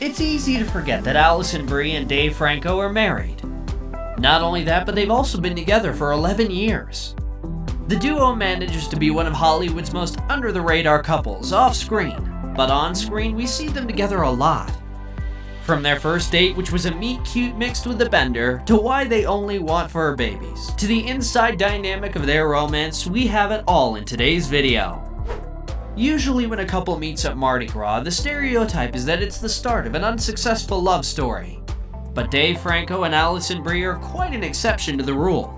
It's easy to forget that Alison Brie and Dave Franco are married. Not only that, but they've also been together for 11 years. The duo manages to be one of Hollywood's most under-the-radar couples off-screen, but on-screen we see them together a lot. From their first date, which was a meet-cute mixed with a bender, to why they only want fur babies, to the inside dynamic of their romance, we have it all in today's video. Usually when a couple meets at Mardi Gras, the stereotype is that it's the start of an unsuccessful love story. But Dave Franco and Alison Brie are quite an exception to the rule.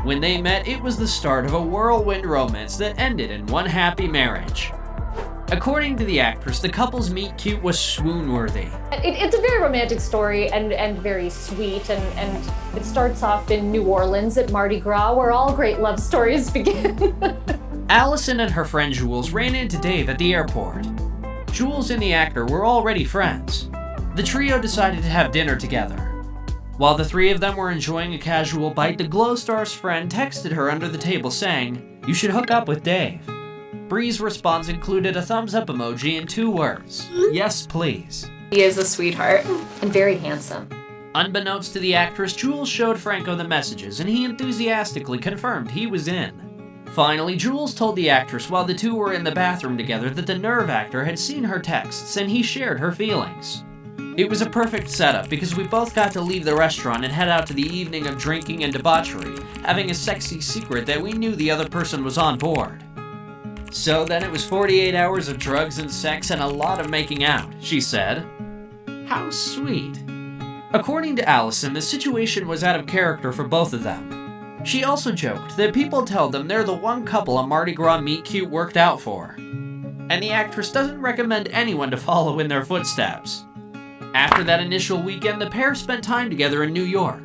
When they met, it was the start of a whirlwind romance that ended in one happy marriage. According to the actress, the couple's meet-cute was swoon-worthy. It's a very romantic story and very sweet, and it starts off in New Orleans at Mardi Gras, where all great love stories begin. Alison and her friend Jules ran into Dave at the airport. Jules and the actor were already friends. The trio decided to have dinner together. While the three of them were enjoying a casual bite, the Glow Star's friend texted her under the table saying, "You should hook up with Dave." Brie's response included a thumbs up emoji and 2 words, "Yes, please." He is a sweetheart and very handsome. Unbeknownst to the actress, Jules showed Franco the messages and he enthusiastically confirmed he was in. Finally, Jules told the actress while the two were in the bathroom together that the nerve actor had seen her texts and he shared her feelings. It was a perfect setup because we both got to leave the restaurant and head out to the evening of drinking and debauchery, having a sexy secret that we knew the other person was on board. So then it was 48 hours of drugs and sex and a lot of making out, she said. How sweet. According to Alison, the situation was out of character for both of them. She also joked that people tell them they're the one couple a Mardi Gras meet-cute worked out for. And the actress doesn't recommend anyone to follow in their footsteps. After that initial weekend, the pair spent time together in New York.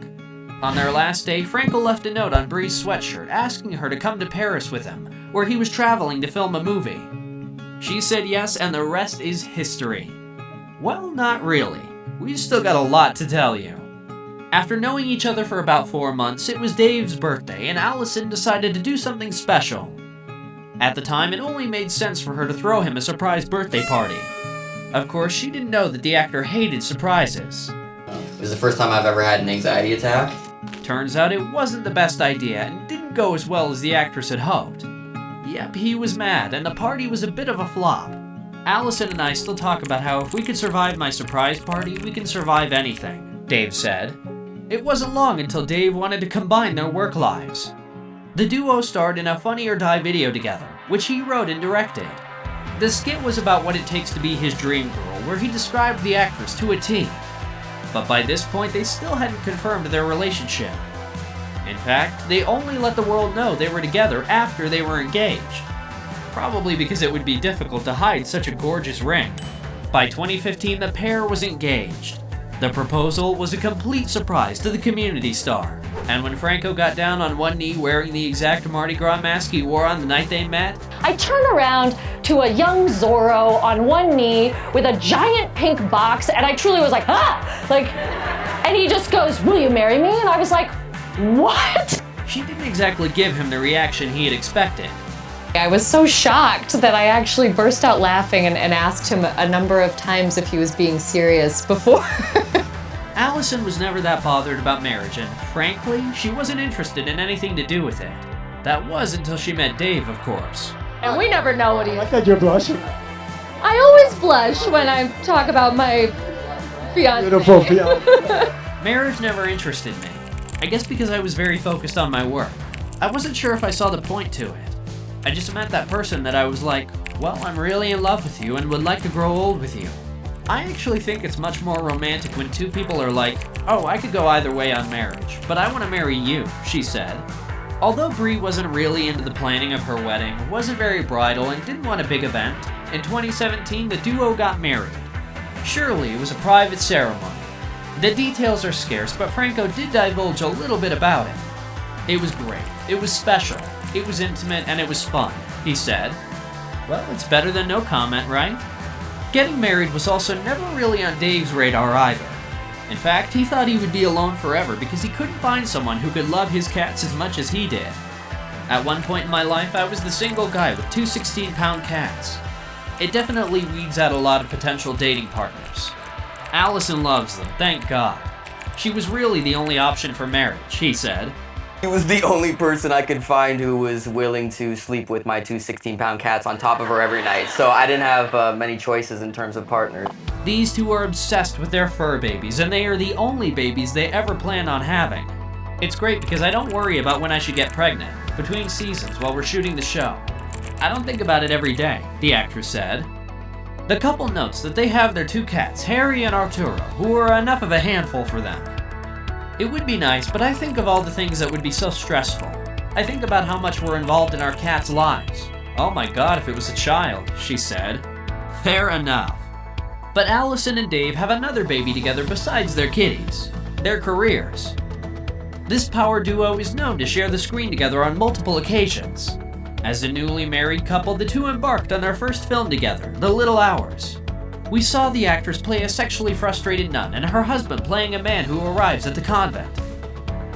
On their last day, Franco left a note on Brie's sweatshirt asking her to come to Paris with him, where he was traveling to film a movie. She said yes, and the rest is history. Well, not really. We've still got a lot to tell you. After knowing each other for about 4 months, it was Dave's birthday, and Alison decided to do something special. At the time, it only made sense for her to throw him a surprise birthday party. Of course, she didn't know that the actor hated surprises. It was the first time I've ever had an anxiety attack. Turns out it wasn't the best idea and didn't go as well as the actress had hoped. Yep, he was mad, and the party was a bit of a flop. Alison and I still talk about how if we could survive my surprise party, we can survive anything, Dave said. It wasn't long until Dave wanted to combine their work lives. The duo starred in a Funny or Die video together, which he wrote and directed. The skit was about what it takes to be his dream girl, where he described the actress to a T. But by this point, they still hadn't confirmed their relationship. In fact, they only let the world know they were together after they were engaged. Probably because it would be difficult to hide such a gorgeous ring. By 2015, the pair was engaged. The proposal was a complete surprise to the community star. And when Franco got down on one knee wearing the exact Mardi Gras mask he wore on the night they met, I turn around to a young Zorro on one knee with a giant pink box, and I truly was like, ah! And he just goes, "Will you marry me?" And I was like, what? she didn't exactly give him the reaction he had expected. I was so shocked that I actually burst out laughing and asked him a number of times if he was being serious before. Alison was never that bothered about marriage, and frankly, she wasn't interested in anything to do with it. That was until she met Dave, of course. And we never know what he I is. like that you're blushing. I always blush when I talk about my fiance. Beautiful fiance. Marriage never interested me. I guess because I was very focused on my work. I wasn't sure if I saw the point to it. I just met that person that I was like, well, I'm really in love with you and would like to grow old with you. I actually think it's much more romantic when two people are like, oh, I could go either way on marriage, but I want to marry you, she said. Although Brie wasn't really into the planning of her wedding, wasn't very bridal, and didn't want a big event, in 2017 the duo got married. Surely it was a private ceremony. The details are scarce, but Franco did divulge a little bit about it. It was great, it was special, it was intimate, and it was fun, he said. Well, it's better than no comment, right? Getting married was also never really on Dave's radar either. In fact, he thought he would be alone forever because he couldn't find someone who could love his cats as much as he did. At one point in my life, I was the single guy with 2 16-pound cats. It definitely weeds out a lot of potential dating partners. Alison loves them, thank God. She was really the only option for marriage, he said. He was the only person I could find who was willing to sleep with my two 16-pound cats on top of her every night, so I didn't have many choices in terms of partners. These two are obsessed with their fur babies, and they are the only babies they ever plan on having. It's great because I don't worry about when I should get pregnant, between seasons while we're shooting the show. I don't think about it every day, the actress said. The couple notes that they have their two cats, Harry and Arturo, who are enough of a handful for them. It would be nice, but I think of all the things that would be so stressful. I think about how much we're involved in our cats' lives. Oh my God, if it was a child, she said. Fair enough. But Alison and Dave have another baby together besides their kitties, their careers. This power duo is known to share the screen together on multiple occasions. As a newly married couple, the two embarked on their first film together, The Little Hours. We saw the actress play a sexually frustrated nun and her husband playing a man who arrives at the convent.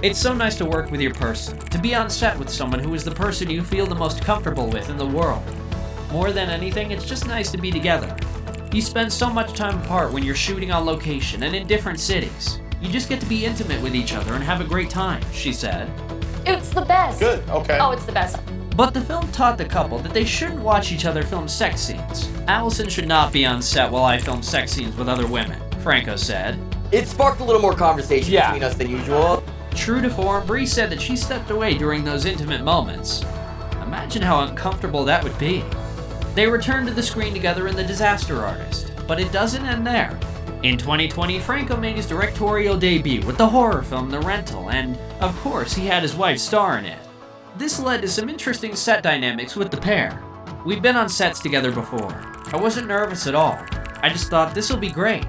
It's so nice to work with your person, to be on set with someone who is the person you feel the most comfortable with in the world. More than anything, it's just nice to be together. You spend so much time apart when you're shooting on location and in different cities. You just get to be intimate with each other and have a great time, she said. It's the best. Good, okay. Oh, it's the best. But the film taught the couple that they shouldn't watch each other film sex scenes. Alison should not be on set while I film sex scenes with other women, Franco said. It sparked a little more conversation between us than usual. True to form, Brie said that she stepped away during those intimate moments. Imagine how uncomfortable that would be. They returned to the screen together in The Disaster Artist, but it doesn't end there. In 2020, Franco made his directorial debut with the horror film The Rental, and, of course, he had his wife star in it. This led to some interesting set dynamics with the pair. We've been on sets together before. I wasn't nervous at all. I just thought this'll be great.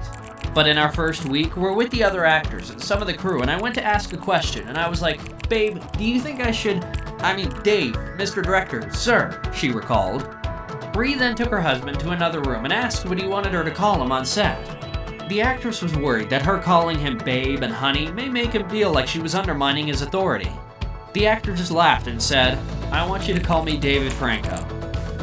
But in our first week, we're with the other actors and some of the crew, and I went to ask a question, and I was like, "Babe, do you think I should... Dave, Mr. Director, sir," she recalled. Brie then took her husband to another room and asked what he wanted her to call him on set. The actress was worried that her calling him babe and honey may make him feel like she was undermining his authority. The actor just laughed and said, "I want you to call me David Franco."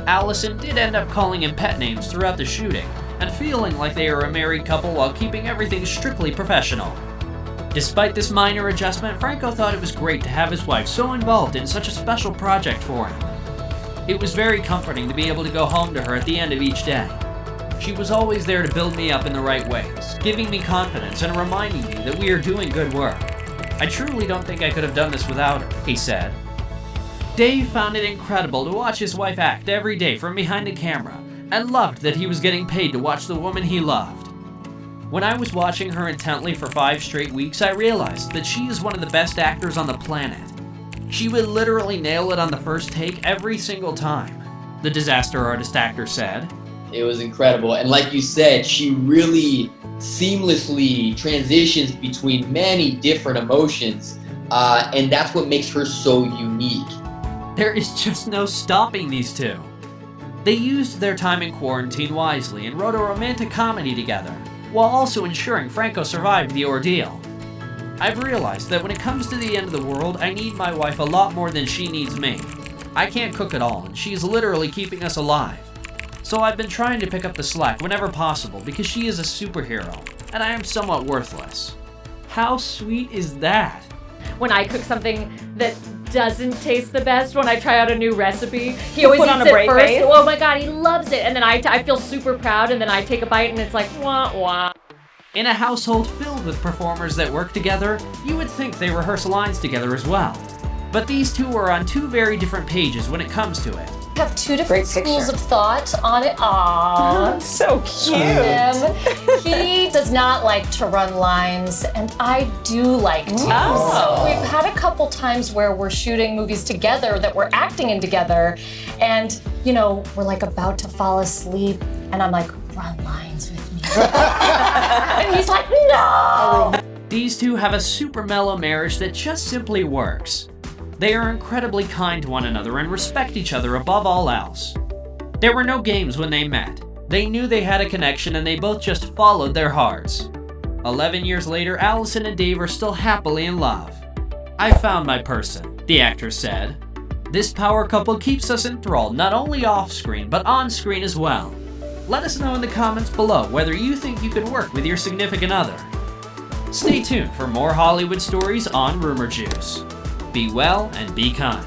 Alison did end up calling him pet names throughout the shooting, and feeling like they are a married couple while keeping everything strictly professional. Despite this minor adjustment, Franco thought it was great to have his wife so involved in such a special project for him. It was very comforting to be able to go home to her at the end of each day. She was always there to build me up in the right ways, giving me confidence and reminding me that we are doing good work. I truly don't think I could have done this without her, he said. Dave found it incredible to watch his wife act every day from behind the camera, and loved that he was getting paid to watch the woman he loved. When I was watching her intently for 5 straight weeks, I realized that she is one of the best actors on the planet. She would literally nail it on the first take every single time, the Disaster Artist actor said. It was incredible. And like you said, she really seamlessly transitions between many different emotions. And that's what makes her so unique. There is just no stopping these two. They used their time in quarantine wisely and wrote a romantic comedy together, while also ensuring Franco survived the ordeal. I've realized that when it comes to the end of the world, I need my wife a lot more than she needs me. I can't cook at all, and she's literally keeping us alive. So I've been trying to pick up the slack whenever possible because she is a superhero, and I am somewhat worthless. How sweet is that? When I cook something that doesn't taste the best, when I try out a new recipe, he always put eats on a it brave first. face? Oh my God, he loves it. And then I feel super proud, and then I take a bite and it's like, wah, wah. In a household filled with performers that work together, you would think they rehearse lines together as well. But these two are on 2 very different pages when it comes to it. Have 2 different Great schools picture. of thought on it. Aww. So cute. He does not like to run lines, and I do like to. Oh. We've had a couple times where we're shooting movies together that we're acting in together, and we're like about to fall asleep, and I'm like, run lines with me. And he's like, no. These two have a super mellow marriage that just simply works. They are incredibly kind to one another and respect each other above all else. There were no games when they met. They knew they had a connection and they both just followed their hearts. 11 years later, Alison and Dave are still happily in love. "I found my person," the actress said. "This power couple keeps us enthralled not only off-screen but on-screen as well. let us know in the comments below whether you think you could work with your significant other. Stay tuned for more Hollywood stories on Rumour Juice. Be well and be kind.